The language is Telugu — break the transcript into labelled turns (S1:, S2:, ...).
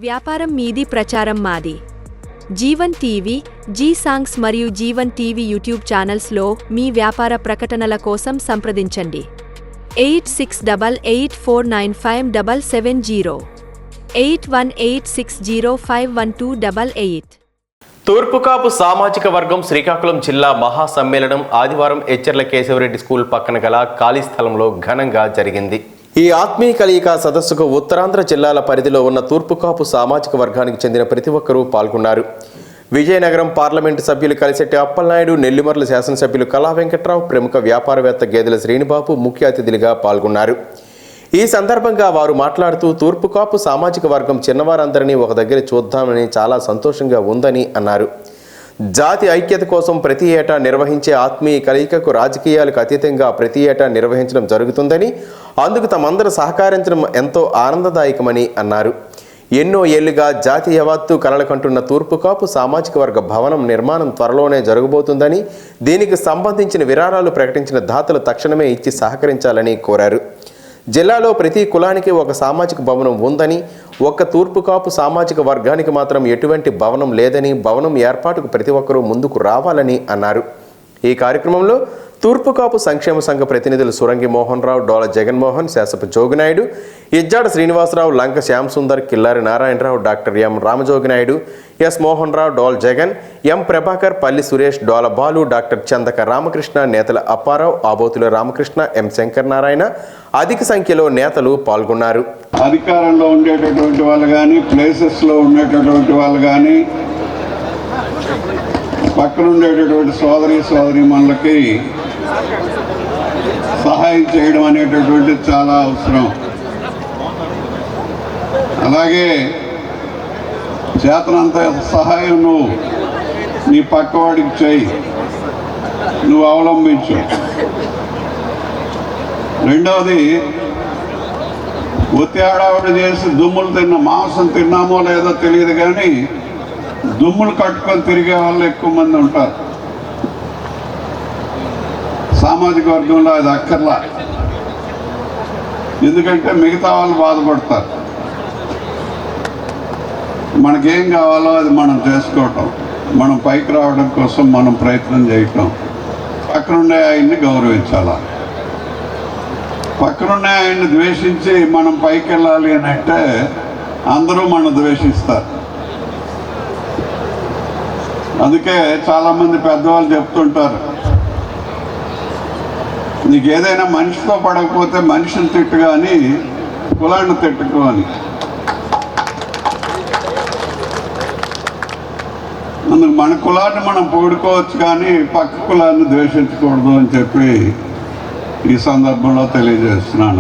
S1: వ్యాపారం మీది, ప్రచారం మాది. జీవన్ టీవీ, జీ సాంగ్స్ మరియు జీవన్ టీవీ యూట్యూబ్ ఛానల్స్లో మీ వ్యాపార ప్రకటనల కోసం సంప్రదించండి. 8688495770 8186051288.
S2: తూర్పుకాపు సామాజిక వర్గం శ్రీకాకుళం జిల్లా మహాసమ్మేళనం ఆదివారం ఎచ్చెర్ల కేశవరెడ్డి స్కూల్ పక్కన గల ఖాళీ స్థలంలో ఘనంగా జరిగింది. ఈ ఆత్మీయ కలయిక సదస్సుకు ఉత్తరాంధ్ర జిల్లాల పరిధిలో ఉన్న తూర్పుకాపు సామాజిక వర్గానికి చెందిన ప్రతి ఒక్కరూ పాల్గొన్నారు. విజయనగరం పార్లమెంటు సభ్యులు కలిసెట్టి అప్పలనాయుడు, నెల్లిమర్ల శాసనసభ్యులు కళా వెంకట్రావు, ప్రముఖ వ్యాపారవేత్త గేదెల శ్రీనిబాబు ముఖ్య అతిథులుగా పాల్గొన్నారు. ఈ సందర్భంగా వారు మాట్లాడుతూ తూర్పుకాపు సామాజిక వర్గం చిన్నవారందరినీ ఒక దగ్గర చూద్దామని చాలా సంతోషంగా ఉందని అన్నారు. జాతి ఐక్యత కోసం ప్రతి ఏటా నిర్వహించే ఆత్మీయ కలయికకు రాజకీయాలకు అతీతంగా ప్రతి ఏటా నిర్వహించడం జరుగుతుందని, అందుకు తమందరూ సహకరించడం ఎంతో ఆనందదాయకమని అన్నారు. ఎన్నో ఏళ్లుగా జాతి యావత్తు కలలకంటున్న తూర్పుకాపు సామాజిక వర్గ భవనం నిర్మాణం త్వరలోనే జరగబోతుందని, దీనికి సంబంధించిన విరాళాలు ప్రకటించిన దాతలు తక్షణమే ఇచ్చి సహకరించాలని కోరారు. జిల్లాలో ప్రతి కులానికి ఒక సామాజిక భవనం ఉందని, ఒక్క తూర్పుకాపు సామాజిక వర్గానికి మాత్రం ఎటువంటి భవనం లేదని, భవనం ఏర్పాటుకు ప్రతి ఒక్కరూ ముందుకు రావాలని అన్నారు. ఈ కార్యక్రమంలో తూర్పుకాపు సంక్షేమ సంఘ ప్రతినిధులు Surangi Mohan Rao, Dola Jaganmohan, Sasapu Joginaidu, Ijjada Srinivasarao, Lanka Shyam Sundar, Killari Narayanarao, doctor M Ramajoginaidu, S Mohan Rao, Dol Jagan, M Prabhakar, Palli Suresh, Dola Balu, doctor Chandaka Ramakrishna, Netala Apparao, Abothula Ramakrishna, ఎం శంకర్ నారాయణ అధిక సంఖ్యలో నేతలు పాల్గొన్నారు.
S3: అధికారంలో ఉండేటటువంటి వాళ్ళు కానీ, ప్లేసెస్లో ఉండేటటువంటి వాళ్ళు కానీ, పక్కన ఉండేటటువంటి సోదరీమణులకి సహాయం చేయడం అనేటటువంటిది చాలా అవసరం. అలాగే చేతనంత సహాయం నువ్వు నీ పక్కవాడికి చేయి, నువ్వు అవలంబించు. రెండవది, ఒత్తి ఆడావిడ చేసి దుమ్ములు మాంసం తిన్నామో లేదో తెలియదు కానీ దుమ్ములు కట్టుకొని తిరిగే వాళ్ళు ఎక్కువ మంది ఉంటారు. సామాజిక వర్గంలో అది అక్కర్లా, ఎందుకంటే మిగతా వాళ్ళు బాధపడతారు. మనకేం కావాలో అది మనం చేసుకోవటం, మనం పైకి రావడం కోసం మనం ప్రయత్నం చేయటం, పక్కనుండే ఆయన్ని గౌరవించాలా. పక్కనుండే ఆయన్ని ద్వేషించి మనం పైకి వెళ్ళాలి అని అంటే అందరూ మనం ద్వేషిస్తారు. అందుకే చాలామంది పెద్దవాళ్ళు చెప్తుంటారు, నీకు ఏదైనా మనిషితో పడకపోతే మనిషిని తిట్టు కానీ కులాన్ని తిట్టుకో అని. అందుకు మన కులాన్ని మనం పొగుడుకోవచ్చు కానీ పక్క కులాన్ని ద్వేషించకూడదు అని చెప్పి ఈ సందర్భంలో తెలియజేస్తున్నాను.